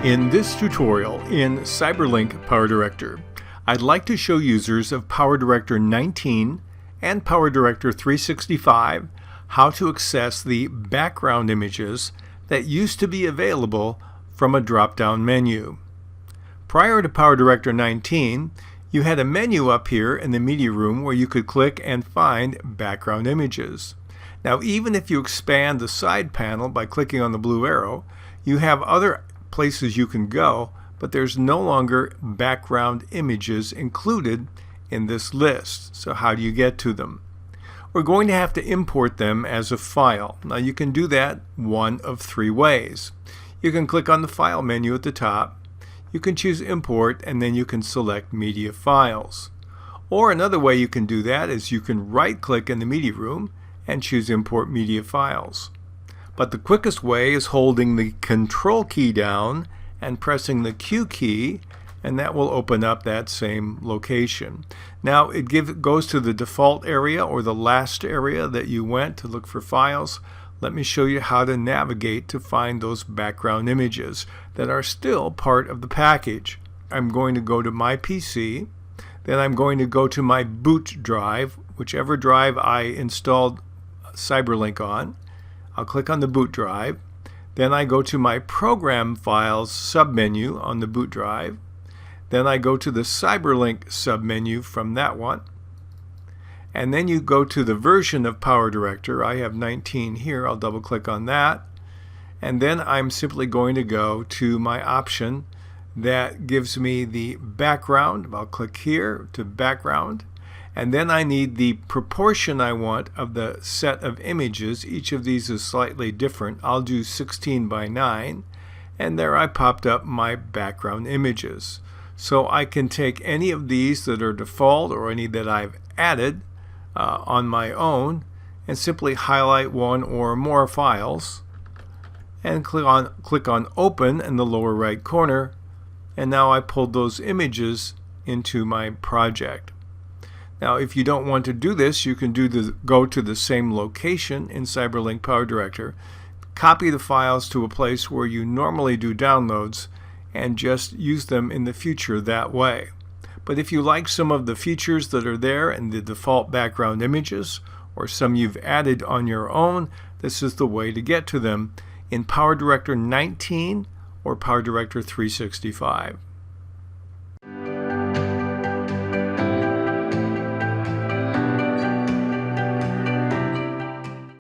In this tutorial in CyberLink PowerDirector, I'd like to show users of PowerDirector 19 and PowerDirector 365 how to access the background images that used to be available from a drop-down menu. Prior to PowerDirector 19, you had a menu up here in the media room where you could click and find background images. Now, even if you expand the side panel by clicking on the blue arrow, you have other places you can go, but there's no longer background images included in this list. So how do you get to them? We're going to have to import them as a file. Now you can do that one of three ways. You can click on the file menu at the top, you can choose import, and then you can select media files. Or another way you can do that is you can right click in the media room and choose import media files. But the quickest way is holding the Control key down and pressing the Q key, and that will open up that same location. Now it goes to the default area or the last area that you went to look for files. Let me show you how to navigate to find those background images that are still part of the package. I'm going to go to my PC, then I'm going to go to my boot drive, whichever drive I installed CyberLink on. I'll click on the boot drive. Then I go to my program files submenu on the boot drive. Then I go to the CyberLink submenu from that one. And then you go to the version of PowerDirector. I have 19 here. I'll double click on that. And then I'm simply going to go to my option that gives me the background. I'll click here to background. And then I need the proportion I want of the set of images. Each of these is slightly different. I'll do 16 by 9. And there I popped up my background images. So I can take any of these that are default or any that I've added on my own and simply highlight one or more files and click on Open in the lower right corner. And now I pulled those images into my project. Now, if you don't want to do this, you can go to the same location in CyberLink PowerDirector, copy the files to a place where you normally do downloads, and just use them in the future that way. But if you like some of the features that are there in the default background images, or some you've added on your own, this is the way to get to them in PowerDirector 19 or PowerDirector 365.